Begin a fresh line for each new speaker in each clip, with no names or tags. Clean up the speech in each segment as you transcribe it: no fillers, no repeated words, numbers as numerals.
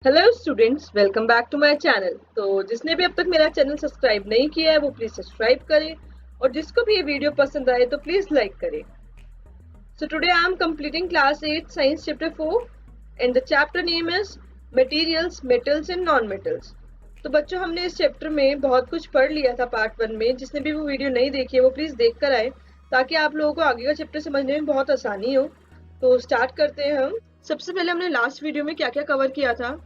Hello students, welcome back to my channel. तो जिसने भी अब तक मेरा चैनल सब्सक्राइब नहीं किया है वो प्लीज सब्सक्राइब करें और जिसको भी ये वीडियो पसंद आए तो प्लीज लाइक करें। So today I am completing class 8 science chapter 4 and the chapter name is materials, metals and non metals. तो बच्चों, हमने इस चैप्टर में बहुत कुछ पढ़ लिया था पार्ट 1 में। जिसने भी वो वीडियो नहीं देखी है वो प्लीज देख कर आए ताकि आप लोगों को आगे का चैप्टर समझने में बहुत आसानी हो। तो स्टार्ट करते हैं हम। सबसे पहले हमने लास्ट वीडियो में क्या क्या कवर किया था?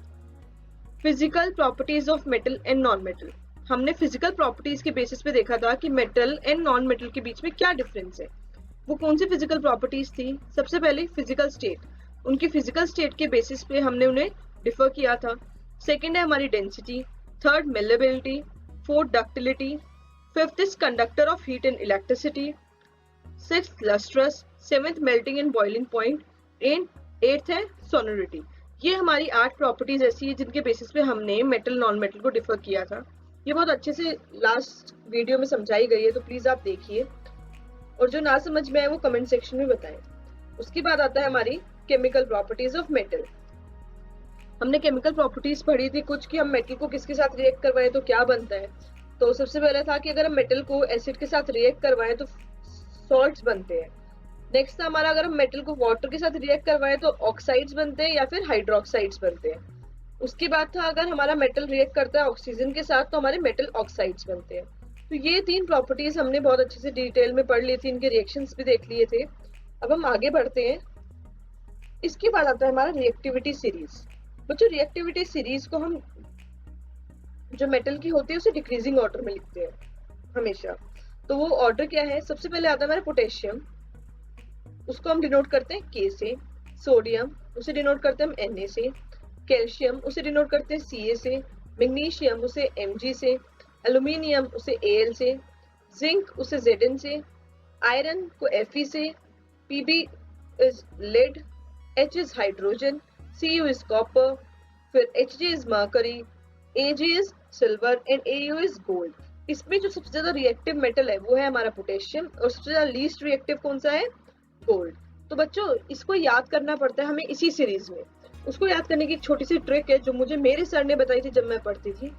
Physical properties of metal and non metal. हमने फिजिकल प्रॉपर्टीज के बेसिस पे देखा था कि मेटल एंड नॉन मेटल के बीच में क्या डिफरेंस है। वो कौन सी फिजिकल प्रॉपर्टीज थी? सबसे पहले फिजिकल स्टेट, उनकी फिजिकल स्टेट के बेसिस पे हमने उन्हें डिफर किया था। सेकेंड है हमारी density, third malleability, fourth ductility, fifth is conductor of heat and electricity, sixth lustrous, seventh melting and boiling point and eighth है सोनोरिटी। ये हमारी 8 प्रॉपर्टीज ऐसी है जिनके बेसिस पे हमने मेटल नॉन मेटल को डिफर किया था। ये बहुत अच्छे से लास्ट वीडियो में समझाई गई है, तो प्लीज आप देखिए और जो ना समझ में आए वो कमेंट सेक्शन में बताएं। उसके बाद आता है हमारी केमिकल प्रॉपर्टीज ऑफ मेटल। हमने केमिकल प्रॉपर्टीज पढ़ी थी कुछ कि हम मेटल को किसके साथ रिएक्ट करवाएं तो क्या बनता है। तो सबसे पहले था कि अगर हम मेटल को एसिड के साथ रिएक्ट करवाएं तो सॉल्ट्स बनते हैं। नेक्स्ट था हमारा, अगर हम मेटल को वाटर के साथ रिएक्ट करवाएं तो ऑक्साइड्स बनते हैं या फिर हाइड्रोक्साइड्स बनते हैं। उसके बाद था, अगर हमारा मेटल रिएक्ट करता है ऑक्सीजन के साथ तो हमारे मेटल ऑक्साइड्स बनते हैं। तो ये 3 प्रॉपर्टीज हमने बहुत अच्छे से डिटेल में पढ़ ली थी, इनके रिएक्शंस भी देख लिए थे। अब हम आगे बढ़ते हैं। इसके बाद आता है हमारा रिएक्टिविटी सीरीज। बच्चों, रिएक्टिविटी सीरीज को हम जो मेटल की होती है उसे डिक्रीजिंग ऑर्डर में लिखते हैं हमेशा। तो वो ऑर्डर क्या है? सबसे पहले आता है हमारा पोटेशियम, उसको हम डिनोट करते हैं के से। सोडियम, उसे डिनोट करते हैं हम Na से। कैल्शियम, उसे डिनोट करते हैं Ca से। मैग्नीशियम, उसे Mg से। एल्यूमिनियम, उसे Al से। जिंक, उसे Zn से। आयरन को Fe से। Pb is lead, H is hydrogen, Cu is copper, फिर Hg is mercury, Ag is silver and Au is gold. इसमें जो सबसे ज्यादा रिएक्टिव मेटल है वो है हमारा पोटेशियम और सबसे ज्यादा लीस्ट रिएक्टिव कौन सा है? गोल्ड। तो बच्चों, इसको याद करना पड़ता है हमें इसी सीरीज में। उसको याद करने की एक छोटी सी ट्रिक है जो मुझे मेरे सर ने बताई थी जब मैं पढ़ती थी।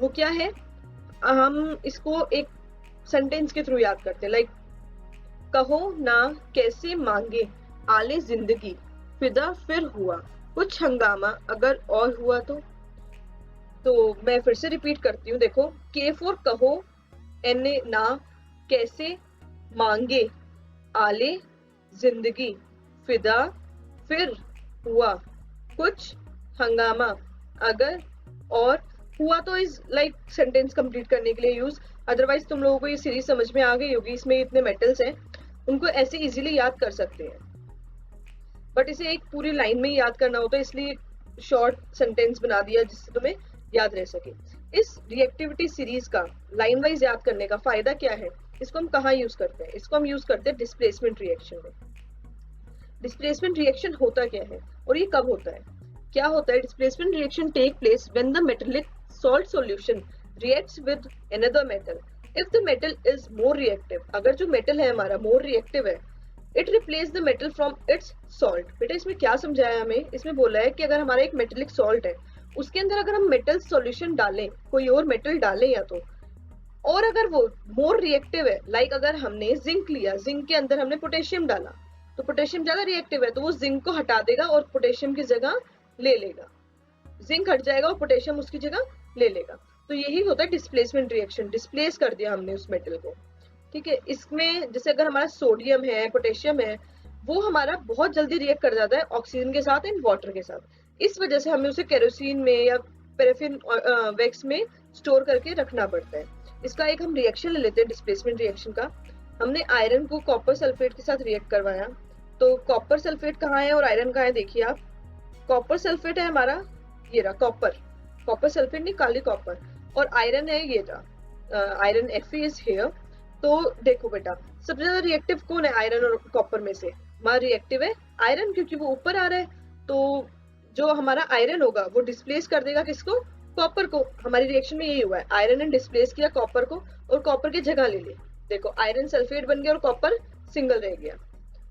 वो क्या है? हम इसको एक सेंटेंस के थ्रू याद करते हैं। लाइक, कहो ना कैसे मांगे आले जिंदगी, फिदा फिर हुआ कुछ हंगामा अगर और हुआ तो मैं फिर से रिपीट करती हूँ। देखो, के फॉर कहो, एन ए ना, कैसे, मांगे, आले जिंदगी, फिदा फिर हुआ कुछ हंगामा अगर और हुआ। तो इज लाइक सेंटेंस कंप्लीट करने के लिए यूज। अदरवाइज तुम लोगों को ये सीरीज समझ में आ गई होगी, इसमें इतने मेटल्स हैं, उनको ऐसे इजीली याद कर सकते हैं। बट इसे एक पूरी लाइन में याद करना होता है, इसलिए शॉर्ट सेंटेंस बना दिया जिससे तुम्हें याद रह सके। इस रिएक्टिविटी सीरीज का लाइन वाइज याद करने का फायदा क्या है? इसको हम कहाँ यूज करते हैं? इसको हम यूज करते हैं डिस्प्लेसमेंट रिएक्शन में। डिस्प्लेसमेंट रिएक्शन होता क्या है और ये कब होता है? क्या होता है? Displacement reaction take place when the metallic salt solution reacts with another metal if the metal is more reactive. अगर जो मेटल है हमारा मोर रिएक्टिव है, it replace the metal from its salt. बेटा, इसमें क्या समझाया हमें? इसमें बोला है कि अगर हमारा एक मेटेलिक सॉल्ट है, उसके अंदर अगर हम मेटल सॉल्यूशन डालें, कोई और मेटल डालें या तो, और अगर वो मोर रिएक्टिव है, लाइक अगर हमने जिंक लिया, जिंक के अंदर हमने पोटेशियम डाला, तो पोटेशियम ज्यादा रिएक्टिव है तो वो जिंक को हटा देगा और पोटेशियम की जगह ले लेगा। जिंक हट जाएगा और पोटेशियम उसकी जगह ले लेगा। तो यही होता है डिस्प्लेसमेंट रिएक्शन। डिस्प्लेस कर दिया हमने उस मेटल को। ठीक है। इसमें जैसे अगर हमारा सोडियम है, पोटेशियम है, वो हमारा बहुत जल्दी रिएक्ट कर जाता है ऑक्सीजन के साथ एंड वाटर के साथ। इस वजह से हमें उसे केरोसिन में या पैराफिन वैक्स में स्टोर करके रखना पड़ता है। इसका एक हम रिएक्शन ले लेते हैं डिस्प्लेसमेंट रिएक्शन का। हमने आयरन को कॉपर सल्फेट के साथ रिएक्ट करवाया, तो कॉपर सल्फेट कहाँ है और आयरन कहाँ है? देखिए आप, कॉपर सल्फेट है हमारा, ये रहा कॉपर, कॉपर सल्फेट नहीं, काली कॉपर, और आयरन है ये रहा आयरन Fe इज हियर। तो देखो बेटा, सबसे ज्यादा रिएक्टिव कौन है आयरन और कॉपर में से? हमारा रिएक्टिव है आयरन, क्योंकि वो ऊपर आ रहा है। तो जो हमारा आयरन होगा वो डिस्प्लेस कर देगा किसको? कॉपर को। हमारी रिएक्शन में यही हुआ है, आयरन ने डिस्प्लेस किया कॉपर को और कॉपर की जगह ले ली। देखो, आयरन सल्फेट बन गया और कॉपर सिंगल रह गया।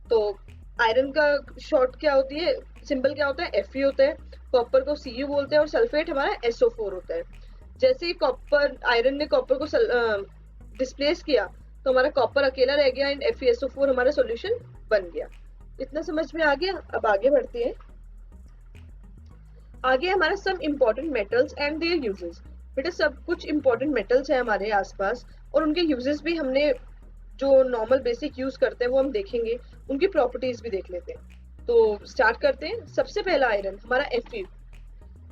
तो आयरन का शॉर्ट क्या होती है? सिंबल क्या होता है, Fe होता है, कॉपर को Cu बोलते हैं और सल्फेट हमारा SO4 होता है। जैसे ही कॉपर आयरन ने कॉपर को डिस्प्लेस किया तो हमारा कॉपर अकेला रह गया एंड FeSO4 हमारा सॉल्यूशन बन गया। इतना समझ में आ गया। अब आगे बढ़ते हैं। आगे हमारा some important metals and their uses. बेटा सब कुछ इम्पोर्टेंट मेटल्स है हमारे आसपास और उनके यूजेस भी हमने जो नॉर्मल बेसिक यूज करते हैं वो हम देखेंगे, उनकी प्रॉपर्टीज भी देख लेते हैं। तो स्टार्ट करते हैं। सबसे पहला आयरन हमारा Fe,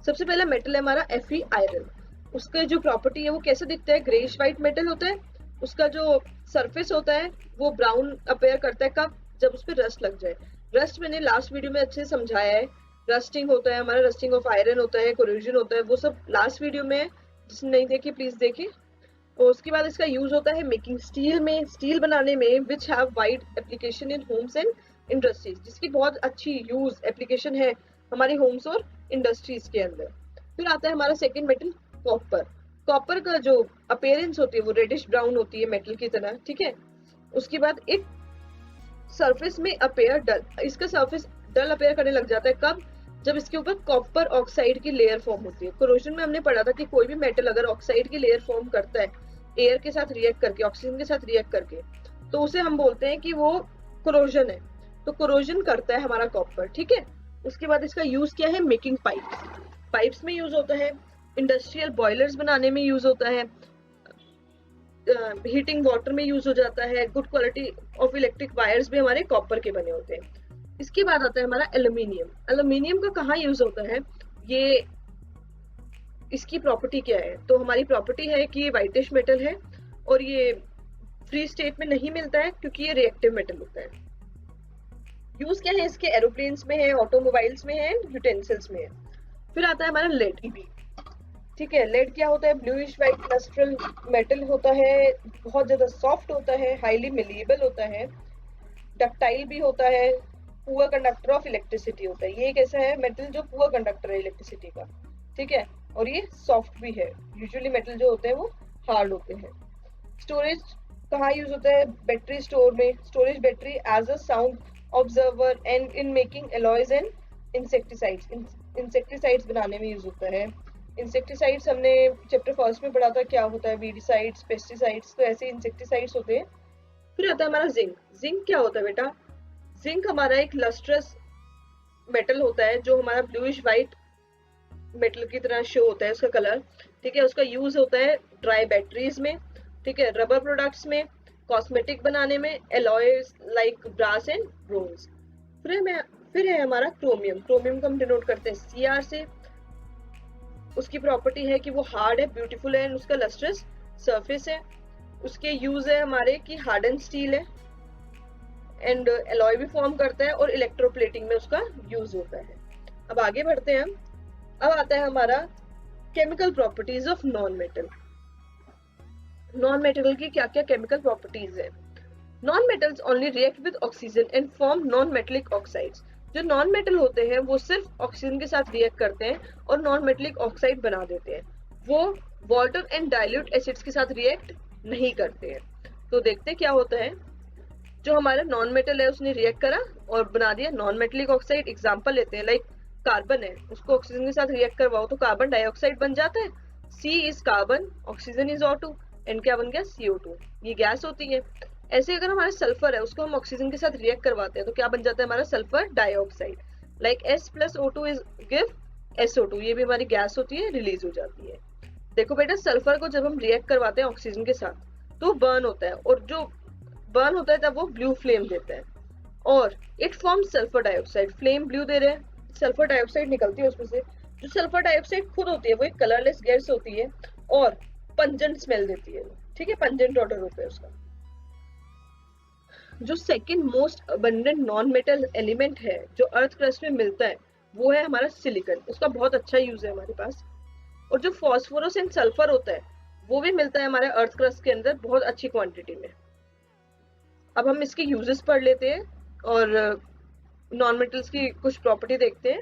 सबसे पहला मेटल है हमारा Fe आयरन। उसका जो प्रॉपर्टी है वो कैसे दिखता है, ग्रेइश व्हाइट मेटल होता है। उसका जो सरफेस होता है वो ब्राउन अपेयर करता है, कब, जब उस पर रस्ट लग जाए। रस्ट मैंने लास्ट वीडियो में अच्छे से समझाया है। रस्टिंग होता है हमारा, रस्टिंग ऑफ आयरन होता है, कोरोजन होता है, वो सब लास्ट वीडियो में, जिसने नहीं देखी प्लीज देखें। और उसके बाद इसका यूज होता है मेकिंग स्टील में, स्टील बनाने में, which have wide application in homes and industries, जिसकी बहुत अच्छी यूज एप्लीकेशन है हमारे होम्स और इंडस्ट्रीज के अंदर। फिर आता है हमारा सेकेंड मेटल कॉपर। कॉपर का जो अपेयरेंस होती है वो रेडिश ब्राउन होती है मेटल की तरह, ठीक है। उसके बाद इट सरफेस में अपेयर डल, इसका सरफेस डल अपेयर करने लग जाता है, कब, जब इसके ऊपर कॉपर ऑक्साइड की लेयर फॉर्म होती है। कोरोजन में हमने पढ़ा था कि कोई भी मेटल अगर ऑक्साइड की लेयर फॉर्म करता है एयर के साथ रिएक्ट करके, ऑक्सीजन के साथ रिएक्ट करके, तो उसे हम बोलते हैं कि वो कोरोजन है। तो कोरोजन करता है हमारा कॉपर, ठीक है। उसके बाद इसका यूज क्या है, मेकिंग पाइप्स, पाइप्स में यूज होता है, इंडस्ट्रियल बॉयलर्स बनाने में यूज होता है, हीटिंग वाटर में यूज हो जाता है, good quality of electric wires भी हमारे कॉपर के बने होते हैं। इसके बाद आता है हमारा एल्यूमिनियम। एल्यूमिनियम का कहाँ यूज होता है, ये इसकी प्रॉपर्टी क्या है, तो हमारी प्रॉपर्टी है कि ये व्हाइटिश मेटल है और ये फ्री स्टेट में नहीं मिलता है क्योंकि ये रिएक्टिव मेटल होता है। यूज क्या है इसके, एरोप्लेन्स में है, ऑटोमोबाइल्स में है, यूटेंसिल्स में है। फिर आता है हमारा लेड, ठीक है। लेड क्या होता है, ब्लूइश व्हाइट लस्ट्रल मेटल होता है, बहुत ज्यादा सॉफ्ट होता है, हाईली मेलिएबल होता है, डक्टाइल भी होता है, पुअर कंडक्टर ऑफ इलेक्ट्रिसिटी होता है। ये एक ऐसा है मेटल जो पुअर कंडक्टर है इलेक्ट्रिसिटी का, ठीक है, और ये सॉफ्ट भी है। यूजुअली मेटल जो होते हैं वो हार्ड होते हैं। स्टोरेज कहाँ यूज होता है, बैटरी स्टोर में, storage battery as a sound observer and in making alloys and insecticides, insecticides बनाने में यूज होता है। इंसेक्टिसाइड्स हमने चैप्टर फर्स्ट में पढ़ा था क्या होता है, वीडिसाइड्स, पेस्टिसाइड्स, तो ऐसे इंसेक्टिसाइड्स होते हैं। फिर आता है हमारा जिंक। जिंक क्या होता है बेटा, जिंक हमारा एक लस्ट्रस मेटल होता है जो हमारा ब्लूइश व्हाइट मेटल की तरह शो होता है उसका कलर, ठीक है। उसका यूज होता है ड्राई बैटरीज में, ठीक है, रबर प्रोडक्ट्स में, कॉस्मेटिक बनाने में, alloys like brass and bronze. फिर है हमारा क्रोमियम। क्रोमियम को हम डिनोट करते हैं Cr से। उसकी प्रॉपर्टी है कि वो हार्ड है, ब्यूटीफुल है एंड उसका लस्ट्रस सरफेस है। उसके यूज है हमारे कि हार्डन स्टील है एंड एलॉय भी फॉर्म करता है और इलेक्ट्रोप्लेटिंग में उसका यूज होता है। अब आगे बढ़ते हैं हम। अब आता है हमारा chemical properties of non metal. Non metal की क्या क्या केमिकल प्रॉपर्टीज है। Non metals only react with oxygen and form non metallic oxides. जो नॉन मेटल होते हैं वो सिर्फ ऑक्सीजन के साथ रिएक्ट करते हैं और नॉन मेटेलिक ऑक्साइड बना देते हैं। वो वाटर एंड डाइल्यूट एसिड्स के साथ रिएक्ट नहीं करते हैं। तो देखते हैं क्या होता है। जो हमारा नॉन मेटल है उसने रिएक्ट करा और बना दिया नॉन मेटेलिक ऑक्साइड। एग्जांपल लेते हैं, लाइक कार्बन है, उसको ऑक्सीजन के साथ रिएक्ट करवाओ तो कार्बन डाइऑक्साइड बन जाता है। C is carbon, oxygen is O2 and क्या बन गया, CO2। ये गैस होती है। ऐसे अगर हमारा सल्फर है उसको हम ऑक्सीजन के साथ रिएक्ट करवाते हैं तो क्या बन जाता है हमारा sulphur dioxide. Like S + O2 is give SO2। ये भी हमारी गैस होती है, रिलीज हो जाती है। देखो बेटा, सल्फर को जब हम रिएक्ट करवाते हैं ऑक्सीजन के साथ तो बर्न होता है और जो बर्न होता है तब वो ब्लू फ्लेम देता है और it form sulphur dioxide. Flame blue दे रहे हैं, सल्फर डाइऑक्साइड निकलती है उसमें से। जो सल्फर डाइऑक्साइड खुद होती है वो एक कलरलेस गैस होती है और पंजेंट स्मेल देती है, ठीक है, पंजेंट ऑडर होता है उसका। जो second most abundant non metal element है जो अर्थ क्रस्ट में मिलता है वो है हमारा सिलिकॉन। उसका बहुत अच्छा यूज है हमारे पास। और जो फास्फोरस एंड सल्फर होता है वो भी मिलता है हमारे अर्थ क्रस्ट के अंदर बहुत अच्छी क्वांटिटी में। अब हम इसके यूजेस पढ़ लेते हैं और नॉन मेटल्स की कुछ प्रॉपर्टी देखते हैं।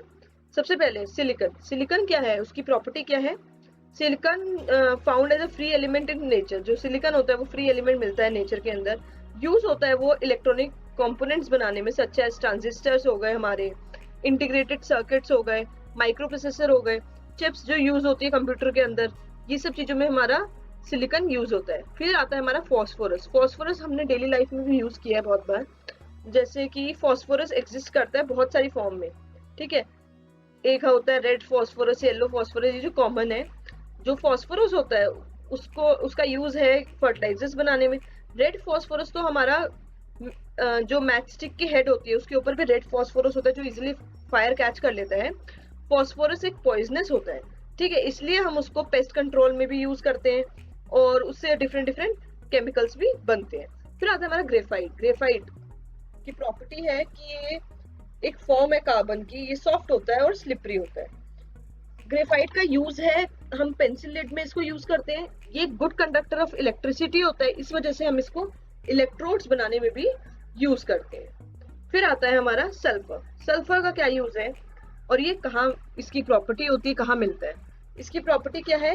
सबसे पहले सिलिकॉन। सिलिकॉन क्या है, उसकी प्रॉपर्टी क्या है। Silicon found as a free element in nature. जो सिलिकॉन होता है वो फ्री एलिमेंट मिलता है नेचर के अंदर। यूज होता है वो इलेक्ट्रॉनिक कंपोनेंट्स बनाने में, सच एज ट्रांजिस्टर्स हो गए हमारे, इंटीग्रेटेड सर्किट्स हो गए, माइक्रो प्रोसेसर हो गए, चिप्स जो यूज होती है कंप्यूटर के अंदर, ये सब चीजों में हमारा सिलिकॉन यूज होता है। फिर आता है हमारा फॉस्फोरस। फॉस्फोरस हमने डेली लाइफ में भी यूज किया है बहुत बार। जैसे कि फॉस्फोरस एग्जिस्ट करता है बहुत सारी फॉर्म में, ठीक है। एक होता है रेड फॉस्फोरस, येलो फॉस्फोरस, ये जो कॉमन है। जो फॉस्फोरस होता है उसको उसका यूज है फर्टिलाइजर्स बनाने में। रेड फॉस्फोरस तो हमारा जो मैच स्टिक की हेड होती है उसके ऊपर भी रेड फॉस्फोरस होता है जो इजीली फायर कैच कर लेता है। फॉस्फोरस एक पॉइजनस होता है, ठीक है, इसलिए हम उसको पेस्ट कंट्रोल में भी यूज करते हैं और उससे डिफरेंट डिफरेंट केमिकल्स भी बनते हैं। फिर आता है हमारा ग्रेफाइट। ग्रेफाइट की प्रॉपर्टी है कि ये एक फॉर्म है कार्बन की, ये सॉफ्ट होता है और स्लिपरी होता है। ग्रेफाइट का यूज है, हम पेंसिल लेड में इसको यूज करते हैं। ये गुड कंडक्टर ऑफ इलेक्ट्रिसिटी होता है, इस वजह से हम इसको इलेक्ट्रोड्स बनाने में भी यूज करते हैं। फिर आता है हमारा सल्फर। सल्फर का क्या यूज है और ये कहाँ इसकी प्रॉपर्टी होती है, कहाँ मिलता है? इसकी प्रॉपर्टी क्या है?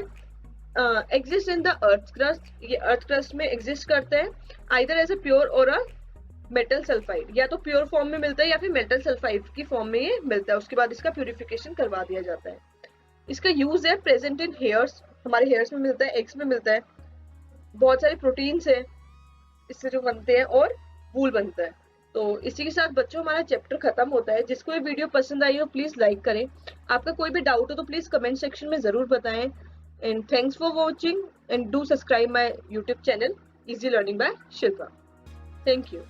Exist in the earth crust. ये अर्थ क्रस्ट में एग्जिस्ट करता है आइदर एज ए प्योर और अ मेटल सल्फाइड। या तो प्योर फॉर्म में मिलता है या फिर मेटल सल्फाइड की फॉर्म में ये मिलता है। उसके बाद इसका प्यूरिफिकेशन करवा दिया जाता है। इसका यूज है प्रेजेंट इन हेयर्स, हमारे हेयर्स में मिलता है, एग्स में मिलता है। बहुत सारे प्रोटीन्स है इससे जो बनते हैं और वूल बनता है। तो इसी के साथ बच्चों हमारा चैप्टर खत्म होता है। जिसको ये वीडियो पसंद आई हो प्लीज लाइक करें। आपका कोई भी डाउट हो तो प्लीज कमेंट सेक्शन में जरूर बताएं। And thanks for watching and do subscribe my YouTube channel easy learning by Shilpa. Thank you.